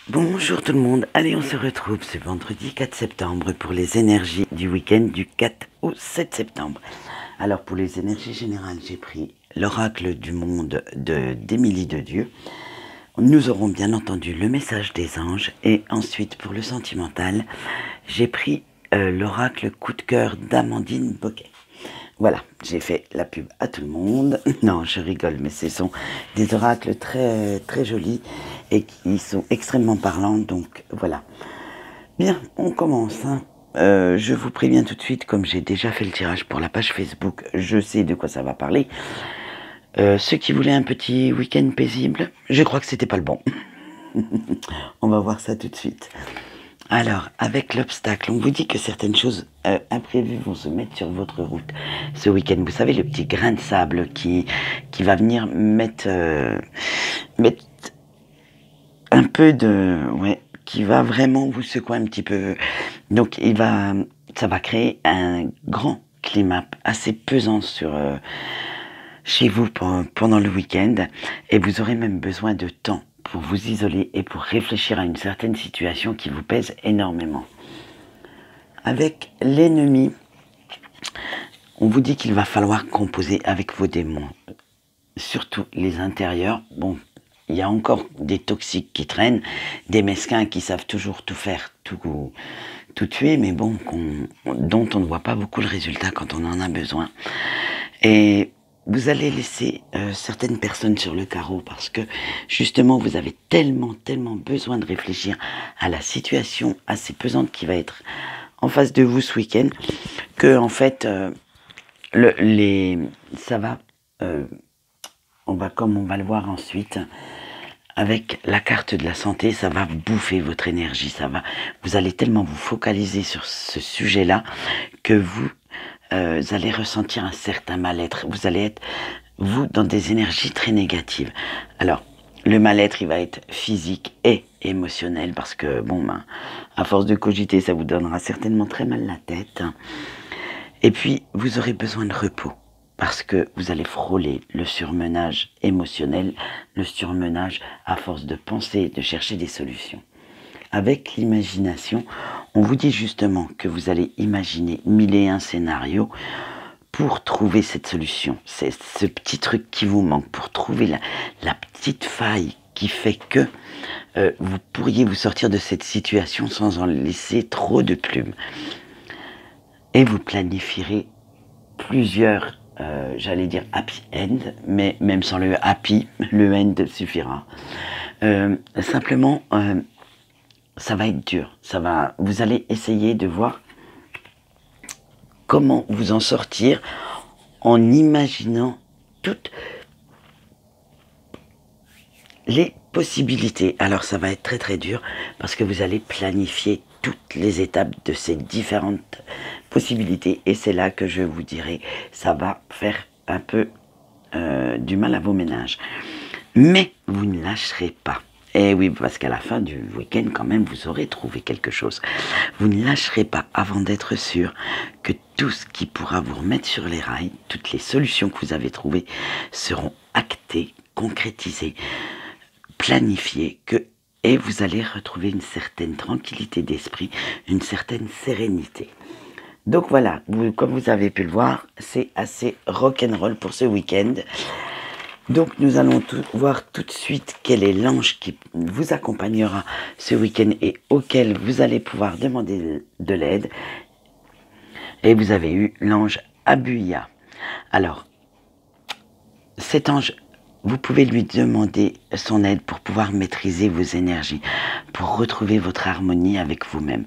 Bonjour tout le monde, allez on se retrouve ce vendredi 4 septembre pour les énergies du week-end du 4 au 7 septembre. Alors pour les énergies générales, j'ai pris l'oracle du monde d'Émilie de Dieu. Nous aurons bien entendu le message des anges et ensuite pour le sentimental, j'ai pris l'oracle coup de cœur d'Amandine Boquet. Voilà, j'ai fait la pub à tout le monde. Non, je rigole, mais ce sont des oracles très, très jolis et qui sont extrêmement parlants, donc voilà. Bien, on commence. Je vous préviens tout de suite, comme j'ai déjà fait le tirage pour la page Facebook, je sais de quoi ça va parler. Ceux qui voulaient un petit week-end paisible, je crois que c'était pas le bon. On va voir ça tout de suite. Alors, avec l'obstacle, on vous dit que certaines choses imprévues vont se mettre sur votre route ce week-end. Vous savez, le petit grain de sable qui va venir mettre un peu de... Ouais, qui va vraiment vous secouer un petit peu. Donc, ça va créer un grand climat assez pesant chez vous pendant le week-end. Et vous aurez même besoin de temps pour vous isoler et pour réfléchir à une certaine situation qui vous pèse énormément. Avec l'ennemi, on vous dit qu'il va falloir composer avec vos démons, surtout les intérieurs. Bon, il y a encore des toxiques qui traînent, des mesquins qui savent toujours tout faire, tout tuer, mais bon, dont on ne voit pas beaucoup le résultat quand on en a besoin. Et vous allez laisser certaines personnes sur le carreau parce que justement vous avez tellement besoin de réfléchir à la situation assez pesante qui va être en face de vous ce week-end que en fait ça va comme on va le voir ensuite avec la carte de la santé, ça va bouffer votre énergie, vous allez tellement vous focaliser sur ce sujet-là que vous allez ressentir un certain mal-être. Vous allez être, vous, dans des énergies très négatives. Alors, le mal-être, il va être physique et émotionnel parce que, à force de cogiter, ça vous donnera certainement très mal la tête. Et puis, vous aurez besoin de repos parce que vous allez frôler le surmenage émotionnel, le surmenage à force de penser, de chercher des solutions. Avec l'imagination, on vous dit justement que vous allez imaginer 1001 scénarios pour trouver cette solution. C'est ce petit truc qui vous manque, pour trouver la petite faille qui fait que vous pourriez vous sortir de cette situation sans en laisser trop de plumes. Et vous planifierez plusieurs, j'allais dire happy end, mais même sans le happy, le end suffira. Simplement... ça va être dur, vous allez essayer de voir comment vous en sortir en imaginant toutes les possibilités. Alors ça va être très dur parce que vous allez planifier toutes les étapes de ces différentes possibilités et c'est là que je vous dirai, ça va faire un peu du mal à vos ménages. Mais vous ne lâcherez pas. Et oui, parce qu'à la fin du week-end, quand même, vous aurez trouvé quelque chose. Vous ne lâcherez pas avant d'être sûr que tout ce qui pourra vous remettre sur les rails, toutes les solutions que vous avez trouvées seront actées, concrétisées, planifiées, et vous allez retrouver une certaine tranquillité d'esprit, une certaine sérénité. Donc voilà, comme vous avez pu le voir, c'est assez rock'n'roll pour ce week-end. Donc nous allons voir tout de suite quel est l'ange qui vous accompagnera ce week-end et auquel vous allez pouvoir demander de l'aide. Et vous avez eu l'ange Abuya. Alors, cet ange, vous pouvez lui demander son aide pour pouvoir maîtriser vos énergies, pour retrouver votre harmonie avec vous-même.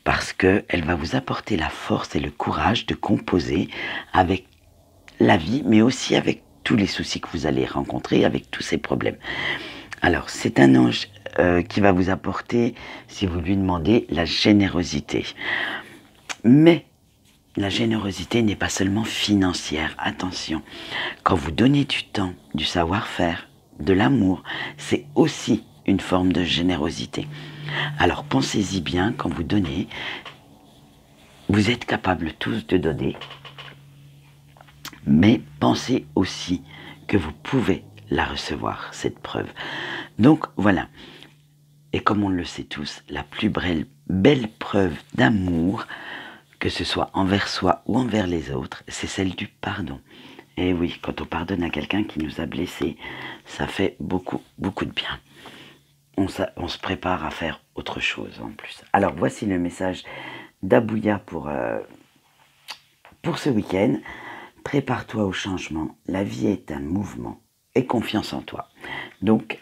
Parce qu'elle va vous apporter la force et le courage de composer avec la vie, mais aussi avec tous les soucis que vous allez rencontrer, avec tous ces problèmes. Alors, c'est un ange qui va vous apporter, si vous lui demandez, la générosité. Mais la générosité n'est pas seulement financière. Attention, quand vous donnez du temps, du savoir-faire, de l'amour, c'est aussi une forme de générosité. Alors, pensez-y bien, quand vous donnez, vous êtes capables tous de donner, mais pensez aussi que vous pouvez la recevoir, cette preuve. Donc voilà. Et comme on le sait tous, la plus belle preuve d'amour, que ce soit envers soi ou envers les autres, c'est celle du pardon. Et oui, quand on pardonne à quelqu'un qui nous a blessés, ça fait beaucoup, beaucoup de bien. On se prépare à faire autre chose en plus. Alors voici le message d'Abouya pour ce week-end. Prépare-toi au changement, la vie est un mouvement et confiance en toi. Donc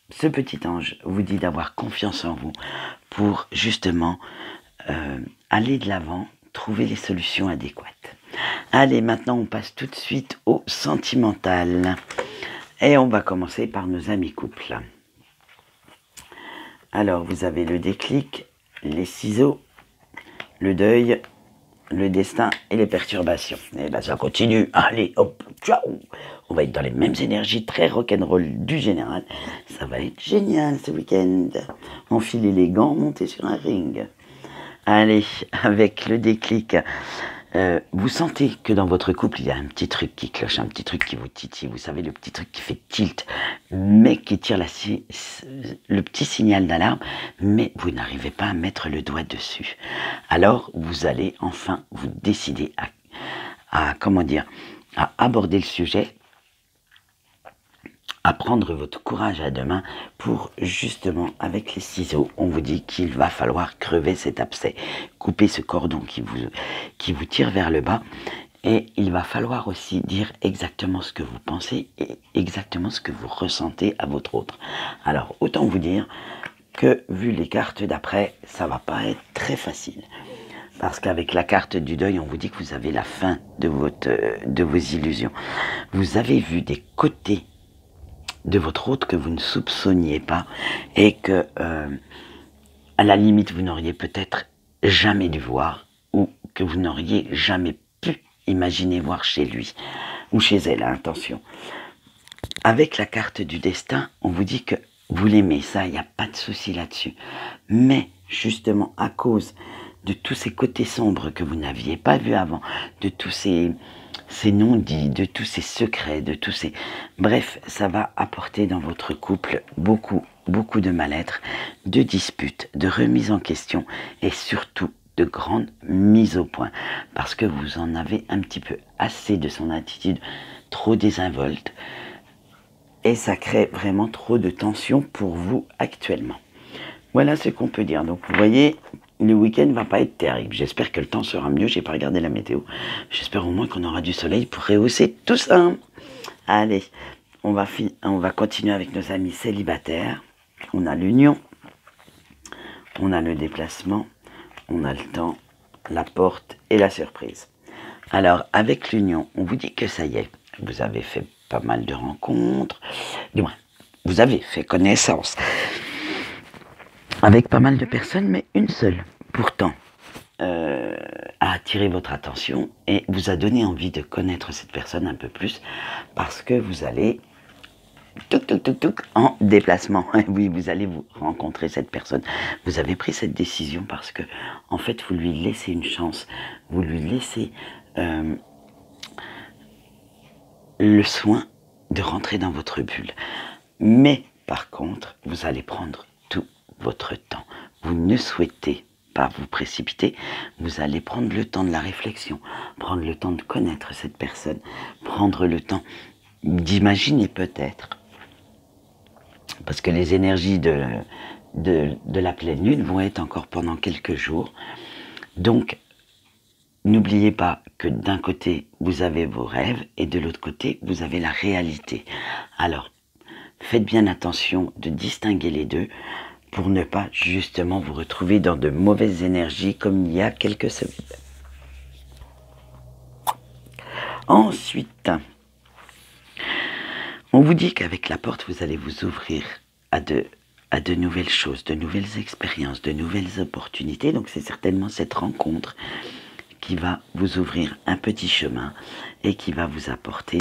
ce petit ange vous dit d'avoir confiance en vous pour justement aller de l'avant, trouver les solutions adéquates. Allez, maintenant on passe tout de suite au sentimental. Et on va commencer par nos amis couples. Alors, vous avez le déclic, les ciseaux, le deuil, le destin et les perturbations. Et bien, ça continue. Allez, hop, ciao. On va être dans les mêmes énergies très rock'n'roll du général. Ça va être génial ce week-end. Enfiler les gants, monter sur un ring. Allez, avec le déclic, vous sentez que dans votre couple, il y a un petit truc qui cloche, un petit truc qui vous titille. Vous savez, le petit truc qui fait tilt, mais qui tire le petit signal d'alarme, mais vous n'arrivez pas à mettre le doigt dessus. Alors, vous allez enfin vous décider à aborder le sujet, à prendre votre courage à deux mains pour justement, avec les ciseaux, on vous dit qu'il va falloir crever cet abcès, couper ce cordon qui vous tire vers le bas, et il va falloir aussi dire exactement ce que vous pensez et exactement ce que vous ressentez à votre autre. Alors, autant vous dire que, vu les cartes d'après, ça va pas être très facile. Parce qu'avec la carte du deuil, on vous dit que vous avez la fin de vos illusions. Vous avez vu des côtés de votre autre que vous ne soupçonniez pas et que, à la limite, vous n'auriez peut-être jamais dû voir ou que vous n'auriez jamais pu imaginer voir chez lui ou chez elle, attention. Avec la carte du destin, on vous dit que vous l'aimez, ça, il n'y a pas de souci là-dessus. Mais, justement, à cause de tous ces côtés sombres que vous n'aviez pas vus avant, de tous ces non-dits, de tous ces secrets, de tous ces... Bref, ça va apporter dans votre couple beaucoup, beaucoup de mal-être, de disputes, de remises en question et surtout de grandes mises au point. Parce que vous en avez un petit peu assez de son attitude trop désinvolte et ça crée vraiment trop de tension pour vous actuellement. Voilà ce qu'on peut dire. Donc vous voyez, le week-end va pas être terrible. J'espère que le temps sera mieux. J'ai pas regardé la météo. J'espère au moins qu'on aura du soleil pour rehausser tout ça. Allez, on va continuer avec nos amis célibataires. On a l'union, on a le déplacement, on a le temps, la porte et la surprise. Alors, avec l'union, on vous dit que ça y est, vous avez fait pas mal de rencontres. Du moins, vous avez fait connaissance avec pas mal de personnes, mais une seule, pourtant, a attiré votre attention et vous a donné envie de connaître cette personne un peu plus parce que vous allez en déplacement. Oui, vous allez vous rencontrer cette personne. Vous avez pris cette décision parce que, en fait, vous lui laissez une chance. Vous lui laissez le soin de rentrer dans votre bulle. Mais, par contre, vous allez prendre tout votre temps. Vous ne souhaitez pas vous précipiter, vous allez prendre le temps de la réflexion, prendre le temps de connaître cette personne, prendre le temps d'imaginer peut-être, parce que les énergies de la pleine lune vont être encore pendant quelques jours. Donc, n'oubliez pas que d'un côté, vous avez vos rêves et de l'autre côté, vous avez la réalité. Alors, faites bien attention de distinguer les deux pour ne pas justement vous retrouver dans de mauvaises énergies comme il y a quelques semaines. Ensuite, on vous dit qu'avec la porte, vous allez vous ouvrir à de nouvelles choses, de nouvelles expériences, de nouvelles opportunités. Donc c'est certainement cette rencontre qui va vous ouvrir un petit chemin et qui va vous apporter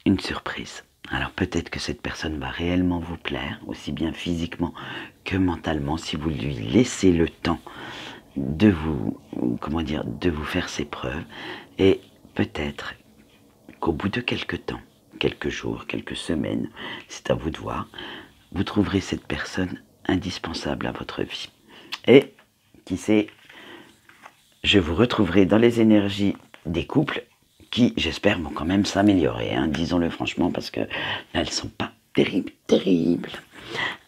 une surprise. Alors peut-être que cette personne va réellement vous plaire, aussi bien physiquement que mentalement, si vous lui laissez le temps de vous faire ses preuves. Et peut-être qu'au bout de quelques temps, quelques jours, quelques semaines, c'est à vous de voir, vous trouverez cette personne indispensable à votre vie. Et, qui sait, je vous retrouverai dans les énergies des couples qui, j'espère, vont quand même s'améliorer, hein, disons-le franchement, parce que là, elles sont pas terribles.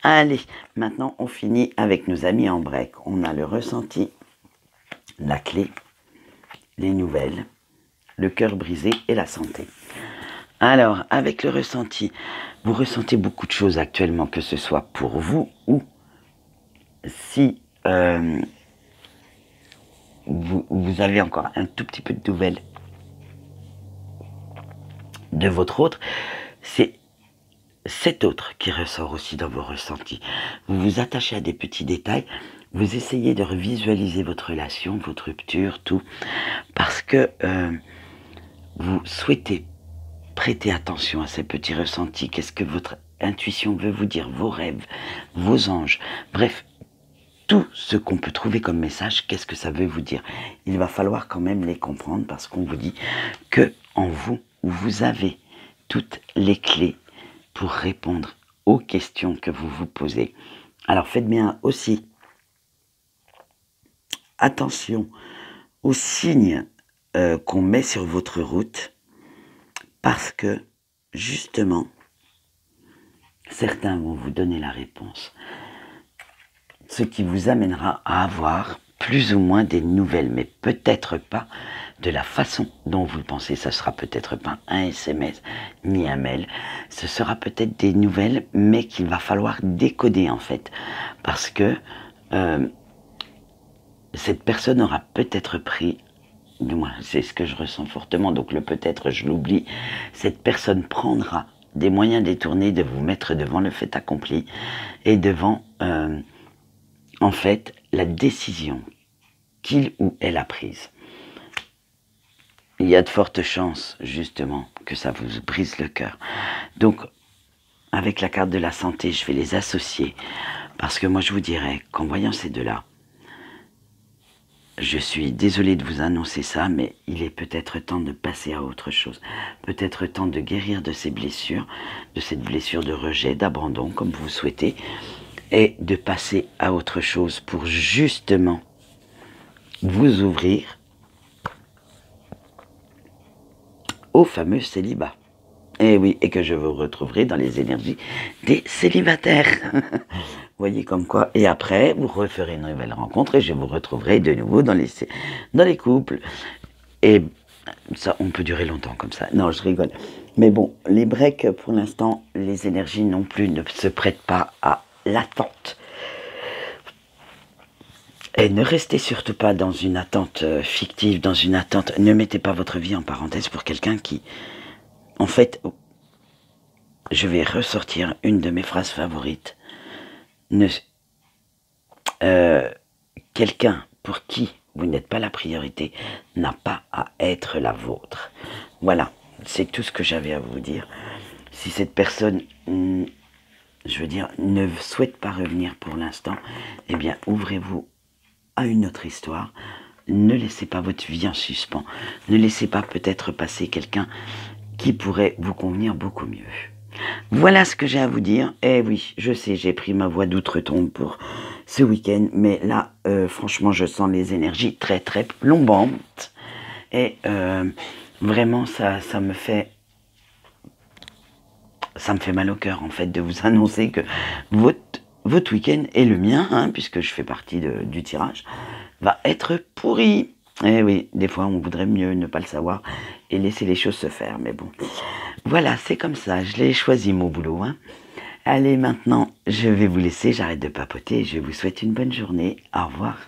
Allez, maintenant, on finit avec nos amis en break. On a le ressenti, la clé, les nouvelles, le cœur brisé et la santé. Alors, avec le ressenti, vous ressentez beaucoup de choses actuellement, que ce soit pour vous ou si vous avez encore un tout petit peu de nouvelles de votre autre, c'est cet autre qui ressort aussi dans vos ressentis. Vous vous attachez à des petits détails, vous essayez de revisualiser votre relation, votre rupture, tout, parce que vous souhaitez prêter attention à ces petits ressentis. Qu'est-ce que votre intuition veut vous dire, vos rêves, vos anges, bref, tout ce qu'on peut trouver comme message, qu'est-ce que ça veut vous dire? Il va falloir quand même les comprendre, parce qu'on vous dit que en vous, vous avez toutes les clés pour répondre aux questions que vous vous posez. Alors faites bien aussi attention aux signes qu'on met sur votre route, parce que justement, certains vont vous donner la réponse, ce qui vous amènera à avoir plus ou moins des nouvelles, mais peut-être pas de la façon dont vous le pensez. Ça sera peut-être pas un SMS ni un mail, ce sera peut-être des nouvelles, mais qu'il va falloir décoder en fait, parce que cette personne aura peut-être pris, du moins c'est ce que je ressens fortement, donc le peut-être je l'oublie, cette personne prendra des moyens détournés de vous mettre devant le fait accompli et devant en fait la décision qu'il ou elle a prise. Il y a de fortes chances justement que ça vous brise le cœur. Donc avec la carte de la santé, je vais les associer, parce que moi je vous dirais qu'en voyant ces deux-là, je suis désolé de vous annoncer ça, mais il est peut-être temps de passer à autre chose. Peut-être temps de guérir de ces blessures, de cette blessure de rejet, d'abandon, comme vous souhaitez, et de passer à autre chose pour justement vous ouvrir au fameux célibat. Et oui, et que je vous retrouverai dans les énergies des célibataires. Vous voyez comme quoi. Et après, vous referez une nouvelle rencontre et je vous retrouverai de nouveau dans les couples. Et ça, on peut durer longtemps comme ça. Non, je rigole. Mais bon, les breaks, pour l'instant, les énergies non plus ne se prêtent pas à l'attente. Et ne restez surtout pas dans une attente fictive, dans une attente. Ne mettez pas votre vie en parenthèse pour quelqu'un qui... En fait, je vais ressortir une de mes phrases favorites. Quelqu'un pour qui vous n'êtes pas la priorité n'a pas à être la vôtre. Voilà, c'est tout ce que j'avais à vous dire. Si cette personne, je veux dire, ne souhaite pas revenir pour l'instant, eh bien, ouvrez-vous à une autre histoire. Ne laissez pas votre vie en suspens. Ne laissez pas peut-être passer quelqu'un qui pourrait vous convenir beaucoup mieux. Voilà ce que j'ai à vous dire. Et oui, je sais, j'ai pris ma voix d'outre-tombe pour ce week-end, mais là, franchement, je sens les énergies très très plombantes. Et vraiment, ça me fait mal au cœur, en fait, de vous annoncer que votre week-end et le mien, hein, puisque je fais partie du tirage, va être pourri. Eh oui, des fois, on voudrait mieux ne pas le savoir et laisser les choses se faire, mais bon. Voilà, c'est comme ça, je l'ai choisi, mon boulot, hein. Allez, maintenant, je vais vous laisser, j'arrête de papoter et je vous souhaite une bonne journée. Au revoir.